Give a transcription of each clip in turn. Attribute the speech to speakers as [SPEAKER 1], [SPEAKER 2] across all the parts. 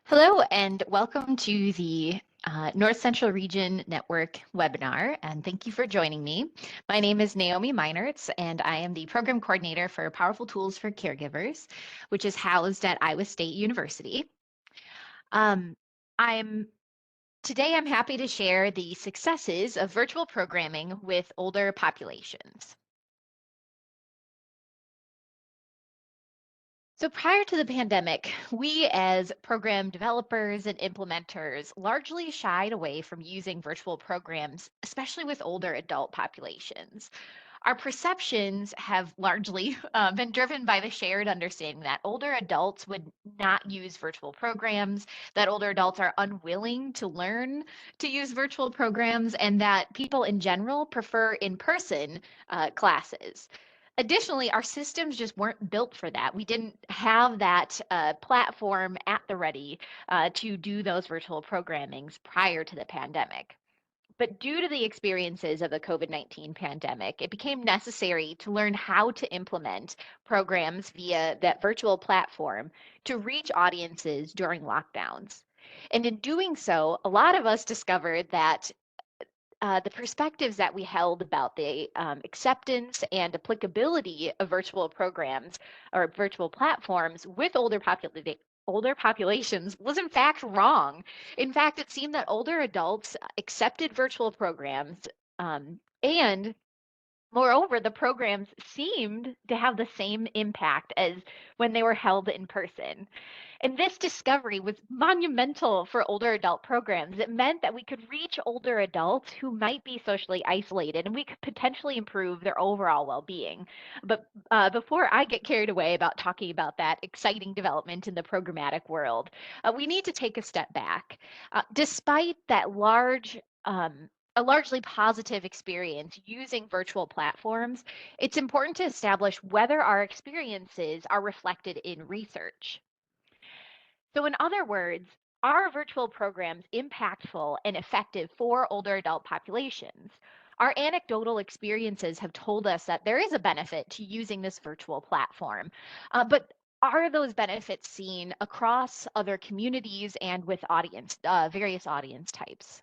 [SPEAKER 1] Hello, and welcome to the North Central Region Network webinar, and thank you for joining me. My name is Naomi Meinertz, and I am the Program Coordinator for Powerful Tools for Caregivers, which is housed at Iowa State University. Um, I'm Today I'm happy to share the successes of virtual programming with older populations. So prior to the pandemic, we as program developers and implementers largely shied away from using virtual programs, especially with older adult populations. Our perceptions have largely been driven by the shared understanding that older adults would not use virtual programs, that older adults are unwilling to learn to use virtual programs, and that people in general prefer in-person classes. Additionally, our systems just weren't built for that. We didn't have that platform at the ready to do those virtual programmings prior to the pandemic. But due to the experiences of the COVID-19 pandemic, it became necessary to learn how to implement programs via that virtual platform to reach audiences during lockdowns. And in doing so, a lot of us discovered that the perspectives that we held about the acceptance and applicability of virtual programs or virtual platforms with older populations was in fact wrong. In fact, it seemed that older adults accepted virtual programs and moreover, the programs seemed to have the same impact as when they were held in person. And this discovery was monumental for older adult programs. It meant that we could reach older adults who might be socially isolated and we could potentially improve their overall well being. But before I get carried away about talking about that exciting development in the programmatic world, we need to take a step back. Despite that a largely positive experience using virtual platforms, it's important to establish whether our experiences are reflected in research. So, in other words, are virtual programs impactful and effective for older adult populations? Our anecdotal experiences have told us that there is a benefit to using this virtual platform, but are those benefits seen across other communities and with various audience types?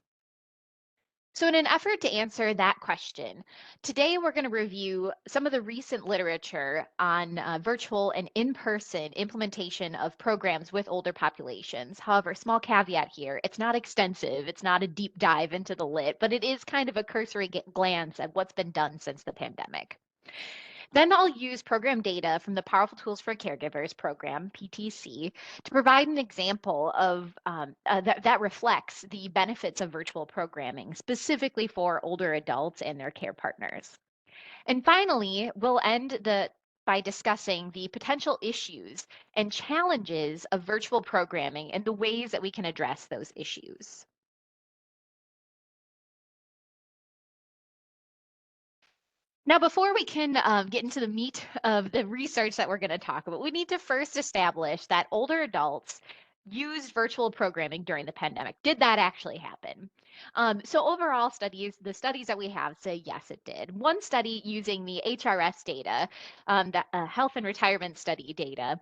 [SPEAKER 1] So, in an effort to answer that question, today we're going to review some of the recent literature on virtual and in person implementation of programs with older populations. However, small caveat here, it's not extensive, it's not a deep dive into the lit, but it is kind of a cursory glance at what's been done since the pandemic. Then I'll use program data from the Powerful Tools for Caregivers program, PTC, to provide an example of that reflects the benefits of virtual programming, specifically for older adults and their care partners. And finally, we'll by discussing the potential issues and challenges of virtual programming and the ways that we can address those issues. Now, before we can get into the meat of the research that we're going to talk about, we need to first establish that older adults used virtual programming during the pandemic. Did that actually happen? So overall the studies that we have say yes, it did. One study using the HRS data, the health and retirement study data,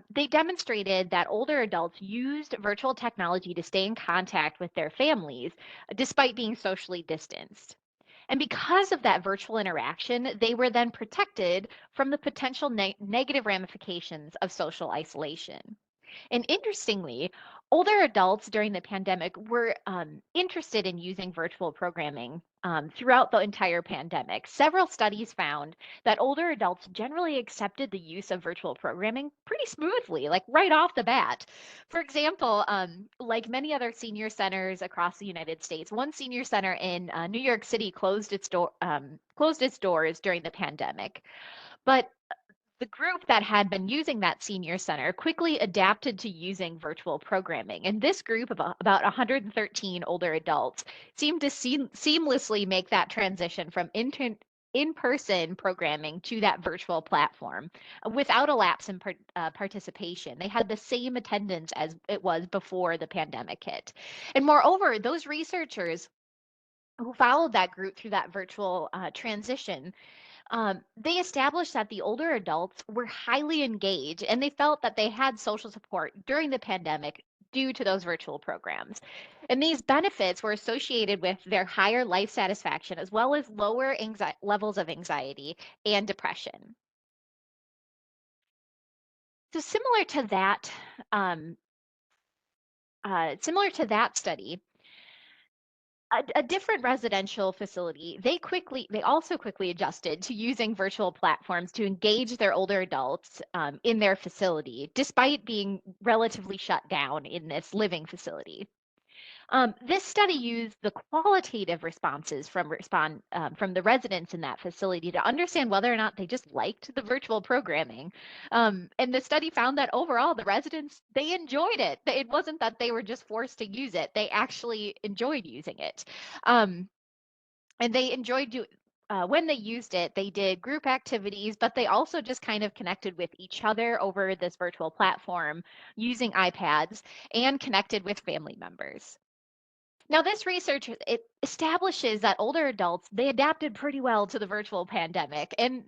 [SPEAKER 1] they demonstrated that older adults used virtual technology to stay in contact with their families despite being socially distanced. And because of that virtual interaction, they were then protected from the potential negative ramifications of social isolation. And interestingly, older adults during the pandemic were interested in using virtual programming throughout the entire pandemic. Several studies found that older adults generally accepted the use of virtual programming pretty smoothly, like right off the bat. For example, like many other senior centers across the United States, one senior center in New York City closed its doors during the pandemic. But the group that had been using that senior center quickly adapted to using virtual programming. And this group of about 113 older adults seemed to seamlessly make that transition from in-person programming to that virtual platform without a lapse in participation. They had the same attendance as it was before the pandemic hit. And moreover, those researchers who followed that group through that virtual transition, they established that the older adults were highly engaged and they felt that they had social support during the pandemic due to those virtual programs. And these benefits were associated with their higher life satisfaction as well as lower levels of anxiety and depression. So um, similar to that study, a different residential facility, they also quickly adjusted to using virtual platforms to engage their older adults in their facility, despite being relatively shut down in this living facility. This study used the qualitative responses from the residents in that facility to understand whether or not they just liked the virtual programming. And the study found that overall, the residents they enjoyed it. It wasn't that they were just forced to use it; they actually enjoyed using it, um, and they enjoyed do. When they used it, they did group activities, but they also just kind of connected with each other over this virtual platform using iPads and connected with family members. Now, this research it establishes that older adults they adapted pretty well to the virtual pandemic, and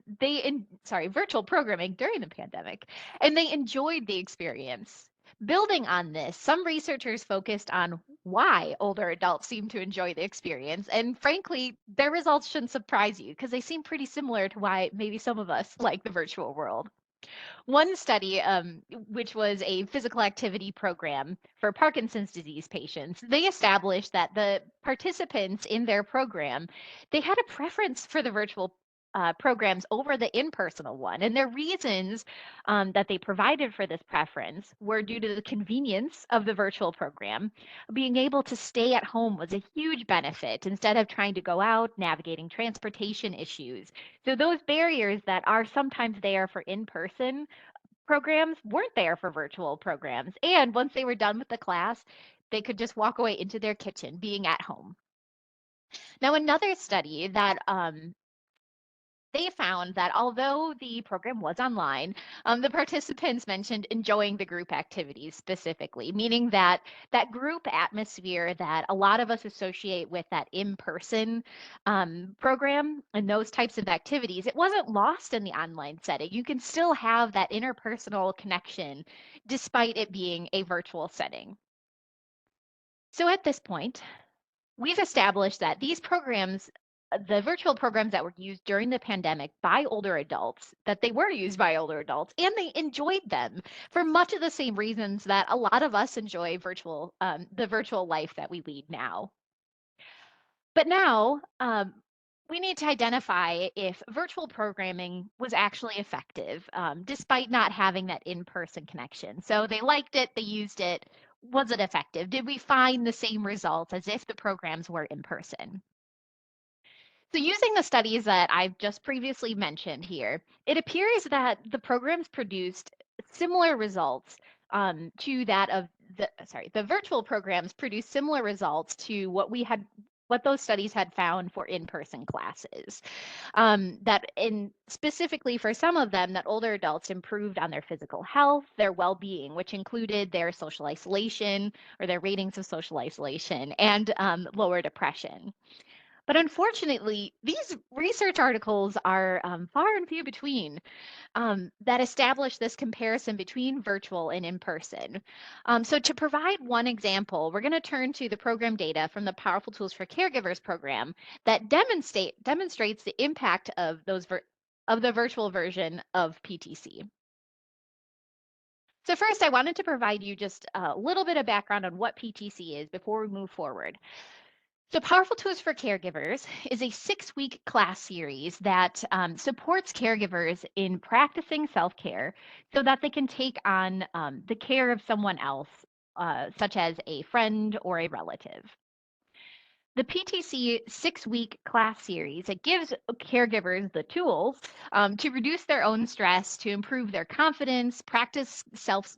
[SPEAKER 1] virtual programming during the pandemic, and they enjoyed the experience. Building on this, some researchers focused on why older adults seem to enjoy the experience, and frankly, their results shouldn't surprise you because they seem pretty similar to why maybe some of us like the virtual world. One study, which was a physical activity program for Parkinson's disease patients, they established that the participants in their program, they had a preference for the virtual programs over the in-person one. And their reasons that they provided for this preference were due to the convenience of the virtual program. Being able to stay at home was a huge benefit instead of trying to go out, navigating transportation issues. So those barriers that are sometimes there for in-person programs weren't there for virtual programs. And once they were done with the class, they could just walk away into their kitchen, being at home. Now, another study that they found that although the program was online, the participants mentioned enjoying the group activities specifically, meaning that that group atmosphere that a lot of us associate with that in-person program and those types of activities, it wasn't lost in the online setting. You can still have that interpersonal connection despite it being a virtual setting. So at this point, we've established that these programs, the virtual programs that were used during the pandemic by older adults, that they were used by older adults and they enjoyed them for much of the same reasons that a lot of us enjoy the virtual life that we lead now. But now, we need to identify if virtual programming was actually effective, despite not having that in-person connection. So they liked it, they used it. Was it effective? Did we find the same results as if the programs were in person? So, using the studies that I've just previously mentioned here, it appears that the programs produced similar results to that of the virtual programs produced similar results to what those studies had found for in-person classes. That in specifically for some of them, that older adults improved on their physical health, their well-being, which included their social isolation or their ratings of social isolation and lower depression. But unfortunately, these research articles are far and few between that establish this comparison between virtual and in person. So, to provide one example, we're going to turn to the program data from the Powerful Tools for Caregivers program that demonstrates the impact of of the virtual version of PTC. So first, I wanted to provide you just a little bit of background on what PTC is before we move forward. So, Powerful Tools for Caregivers is a 6-week class series that supports caregivers in practicing self care so that they can take on the care of someone else, such as a friend or a relative. The PTC 6-week class series it gives caregivers the tools to reduce their own stress, to improve their confidence, practice self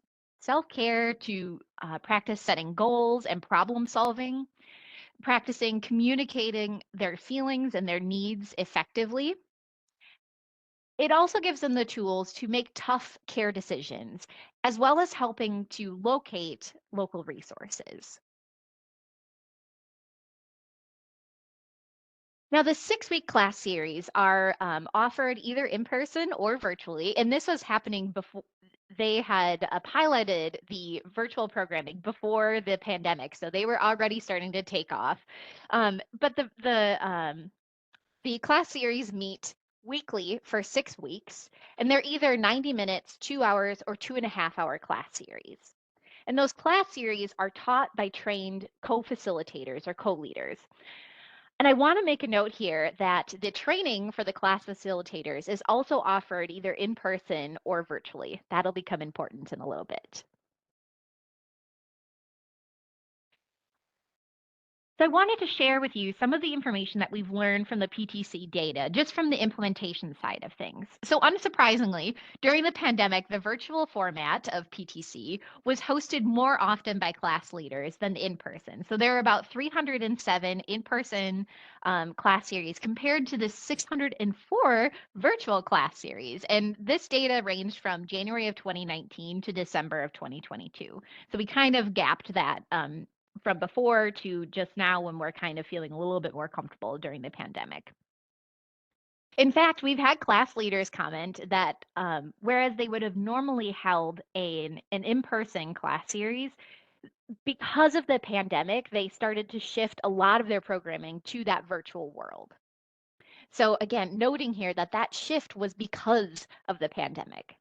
[SPEAKER 1] care, to practice setting goals and problem solving, practicing communicating their feelings and their needs effectively. It also gives them the tools to make tough care decisions, as well as helping to locate local resources. Now, the 6-week class series are offered either in person or virtually, and this was happening before they had piloted the virtual programming before the pandemic, so they were already starting to take off. But the class series meet weekly for 6 weeks, and they're either 90 minutes, 2 hours, or 2.5 hour class series. And those class series are taught by trained co-facilitators or co-leaders. And I want to make a note here that the training for the class facilitators is also offered either in person or virtually. That'll become important in a little bit. So I wanted to share with you some of the information that we've learned from the PTC data, just from the implementation side of things. So unsurprisingly, during the pandemic, the virtual format of PTC was hosted more often by class leaders than in person. So there are about 307 in-person class series compared to the 604 virtual class series. And this data ranged from January of 2019 to December of 2022. So we kind of gapped that from before to just now when we're kind of feeling a little bit more comfortable during the pandemic. In fact, we've had class leaders comment that whereas they would have normally held an in-person class series, because of the pandemic, they started to shift a lot of their programming to that virtual world. So again, noting here that that shift was because of the pandemic.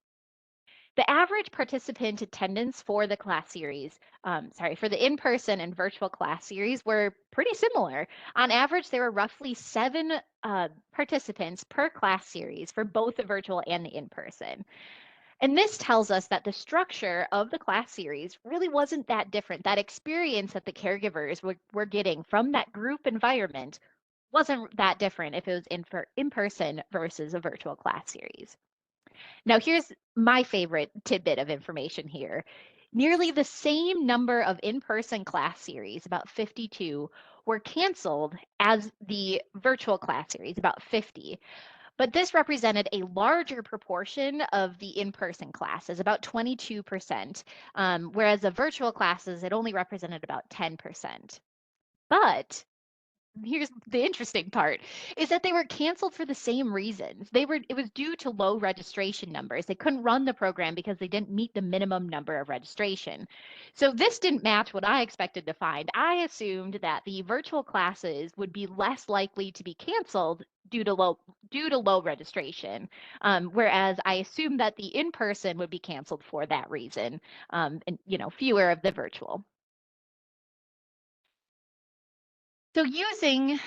[SPEAKER 1] The average participant attendance for the class series, for the in-person and virtual class series were pretty similar. On average, there were roughly 7 participants per class series for both the virtual and the in-person. And this tells us that the structure of the class series really wasn't that different. That experience that the caregivers were getting from that group environment wasn't that different if it was in person versus a virtual class series. Now, here's my favorite tidbit of information here. Nearly the same number of in-person class series, about 52, were canceled as the virtual class series, about 50. But this represented a larger proportion of the in-person classes, about 22%, whereas the virtual classes, it only represented about 10%. But here's the interesting part is that they were canceled for the same reasons. It was due to low registration numbers. They couldn't run the program because they didn't meet the minimum number of registration. So this didn't match what I expected to find. I assumed that the virtual classes would be less likely to be canceled due to low registration, whereas I assumed that the in-person would be canceled for that reason, and fewer of the virtual. So using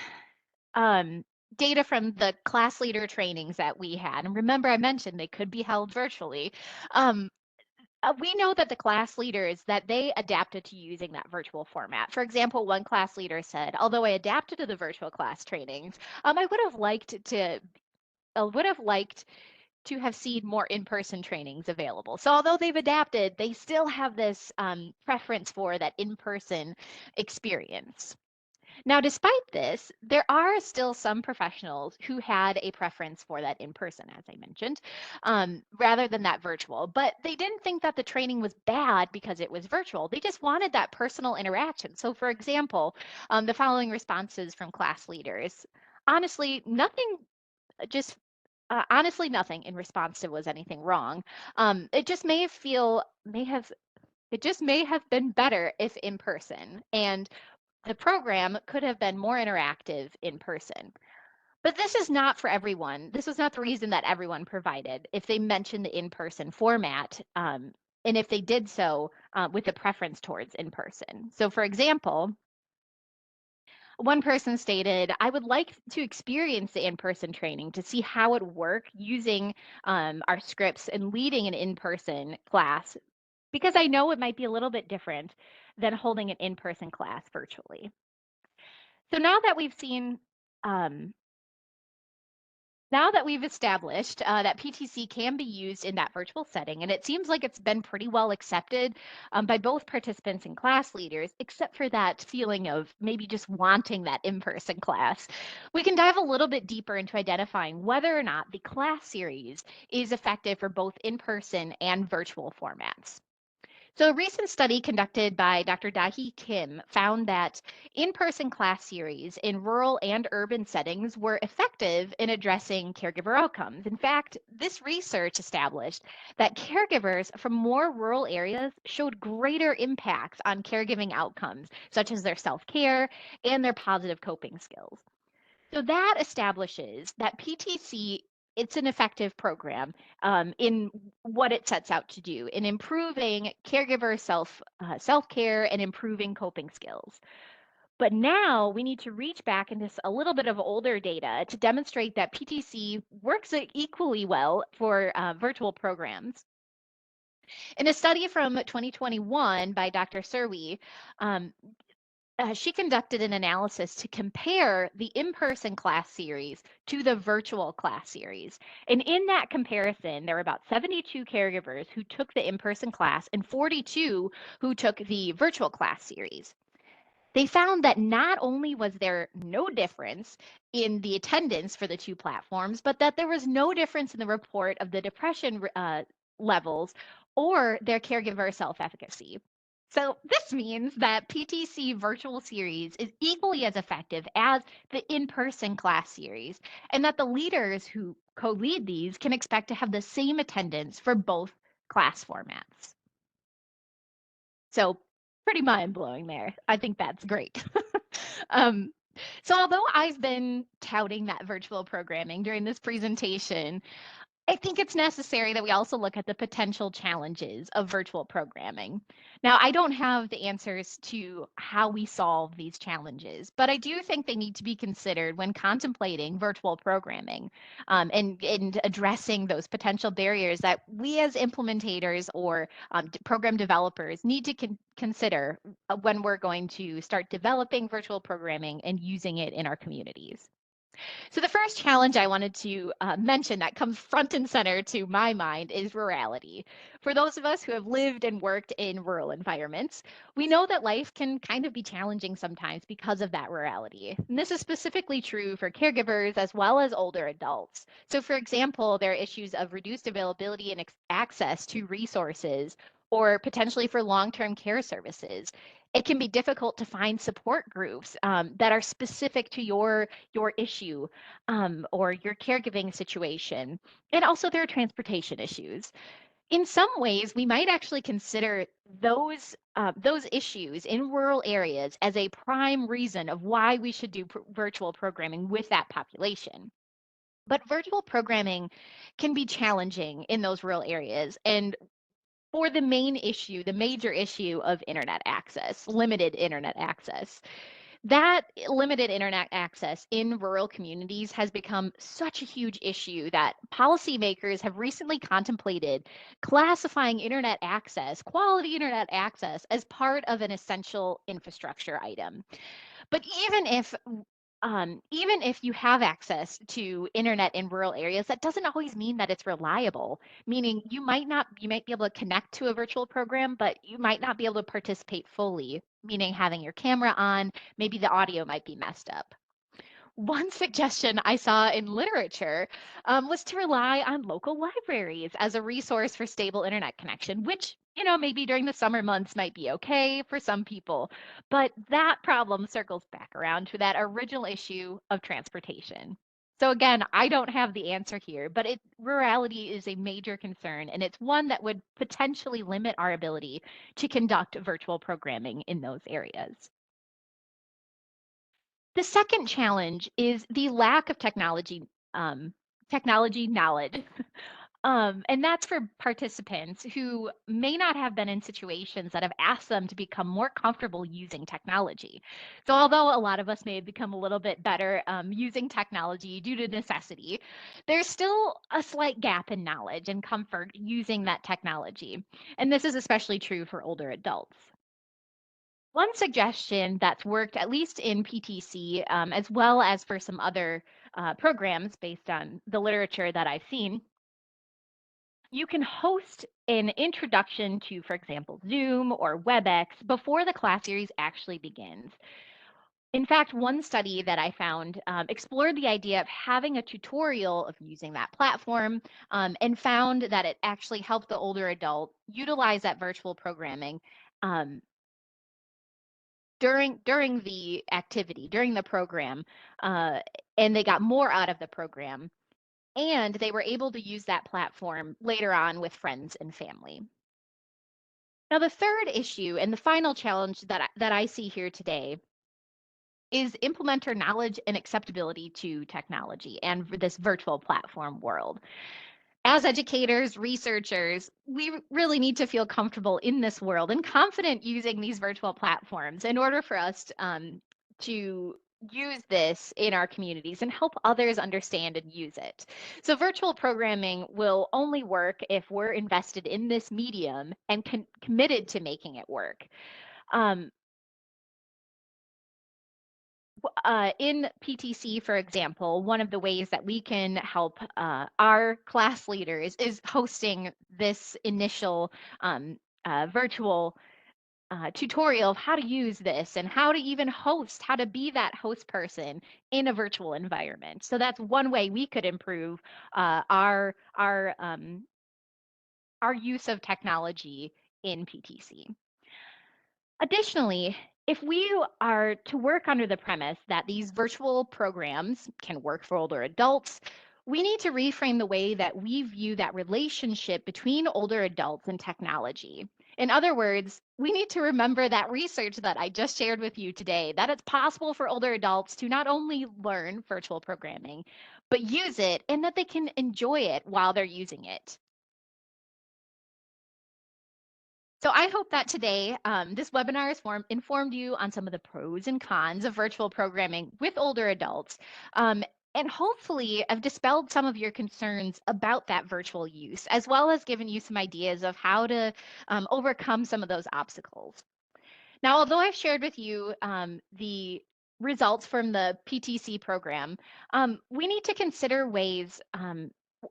[SPEAKER 1] um, data from the class leader trainings that we had. And remember, I mentioned they could be held virtually. Um, we know that the class leaders that they adapted to using that virtual format. For example, one class leader said, "Although I adapted to the virtual class trainings, I would have liked to have seen more in-person trainings available. So although they've adapted, they still have this preference for that in-person experience." Now, despite this, there are still some professionals who had a preference for that in person, as I mentioned, rather than that virtual. But they didn't think that the training was bad because it was virtual. They just wanted that personal interaction. So, for example, the following responses from class leaders: honestly, nothing, just honestly, nothing in response to was anything wrong. It just may have been better if in person. And the program could have been more interactive in person. But this is not for everyone. This was not the reason that everyone provided if they mentioned the in-person format, and if they did so with a preference towards in-person. So for example, one person stated, "I would like to experience the in-person training to see how it work using our scripts and leading an in-person class because I know it might be a little bit different than holding an in-person class virtually." So um, now that we've established that PTC can be used in that virtual setting, and it seems like it's been pretty well accepted by both participants and class leaders, except for that feeling of maybe just wanting that in-person class, we can dive a little bit deeper into identifying whether or not the class series is effective for both in-person and virtual formats. So, a recent study conducted by Dr. Dahi Kim found that in person class series in rural and urban settings were effective in addressing caregiver outcomes. In fact, this research established that caregivers from more rural areas showed greater impacts on caregiving outcomes, such as their self care and their positive coping skills. So that establishes that PTC, it's an effective program in what it sets out to do in improving caregiver self care and improving coping skills. But now we need to reach back into a little bit of older data to demonstrate that PTC works equally well for virtual programs. In a study from 2021 by Dr. Survey, um, she conducted an analysis to compare the in-person class series to the virtual class series. And in that comparison, there were about 72 caregivers who took the in-person class and 42 who took the virtual class series. They found that not only was there no difference in the attendance for the two platforms, but that there was no difference in the report of the depression levels or their caregiver self efficacy. So, this means that PTC virtual series is equally as effective as the in person class series, and that the leaders who co lead these can expect to have the same attendance for both class formats. So, pretty mind blowing there. I think that's great. um, so, although I've been touting that virtual programming during this presentation, I think it's necessary that we also look at the potential challenges of virtual programming. Now, I don't have the answers to how we solve these challenges, but I do think they need to be considered when contemplating virtual programming and addressing those potential barriers that we as implementators or program developers need to consider when we're going to start developing virtual programming and using it in our communities. So the first challenge I wanted to mention that comes front and center to my mind is rurality. For those of us who have lived and worked in rural environments, we know that life can kind of be challenging sometimes because of that rurality. And this is specifically true for caregivers as well as older adults. So for example, there are issues of reduced availability and access to resources or potentially for long-term care services. It can be difficult to find support groups that are specific to your issue or your caregiving situation. And also, there are transportation issues. In some ways, we might actually consider those issues in rural areas as a prime reason of why we should do virtual programming with that population. But virtual programming can be challenging in those rural areas. And for the main issue, the major issue of internet access, limited internet access. That limited internet access in rural communities has become such a huge issue that policymakers have recently contemplated classifying internet access, quality internet access, as part of an essential infrastructure item. But even if you have access to internet in rural areas, that doesn't always mean that it's reliable. Meaning you might be able to connect to a virtual program, but you might not be able to participate fully, meaning having your camera on, maybe the audio might be messed up. One suggestion I saw in literature was to rely on local libraries as a resource for stable internet connection, which, maybe during the summer months might be okay for some people. But that problem circles back around to that original issue of transportation. So again, I don't have the answer here, but rurality is a major concern, and it's one that would potentially limit our ability to conduct virtual programming in those areas. The second challenge is the lack of technology knowledge. And that's for participants who may not have been in situations that have asked them to become more comfortable using technology. So, although a lot of us may have become a little bit better using technology due to necessity, there's still a slight gap in knowledge and comfort using that technology. And this is especially true for older adults. One suggestion that's worked, at least in PTC, as well as for some other programs based on the literature that I've seen, you can host an introduction to, for example, Zoom or WebEx before the class series actually begins. In fact, one study that I found explored the idea of having a tutorial of using that platform and found that it actually helped the older adult utilize that virtual programming um, during the activity, during the program, uh, and they got more out of the program, and they were able to use that platform later on with friends and family. Now, the third issue and the final challenge that I see here today is implementer knowledge and acceptability to technology and this virtual platform world. As educators, researchers, we really need to feel comfortable in this world and confident using these virtual platforms in order for us to use this in our communities and help others understand and use it. So virtual programming will only work if we're invested in this medium and committed to making it work. Um, in PTC, for example, one of the ways that we can help our class leaders is hosting this initial virtual tutorial of how to use this and how to even host, how to be that host person in a virtual environment. So that's one way we could improve our use of technology in PTC. Additionally, if we are to work under the premise that these virtual programs can work for older adults, we need to reframe the way that we view that relationship between older adults and technology. In other words, we need to remember that research that I just shared with you today, that it's possible for older adults to not only learn virtual programming, but use it and that they can enjoy it while they're using it. So I hope that today this webinar has informed you on some of the pros and cons of virtual programming with older adults, and hopefully have dispelled some of your concerns about that virtual use, as well as given you some ideas of how to overcome some of those obstacles. Now, although I've shared with you the results from the PTC program, we need to consider ways,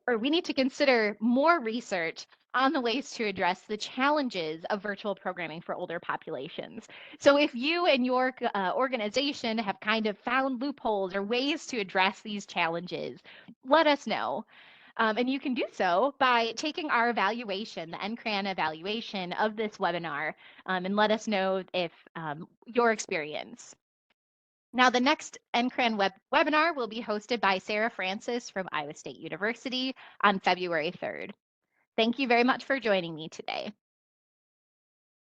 [SPEAKER 1] or we need to consider more research on the ways to address the challenges of virtual programming for older populations. So if you and your organization have kind of found loopholes or ways to address these challenges, let us know. And you can do so by taking our evaluation, the NCRAN evaluation of this webinar, and let us know if your experience. Now, the next NCRAN webinar will be hosted by Sarah Francis from Iowa State University on February 3rd. Thank you very much for joining me today.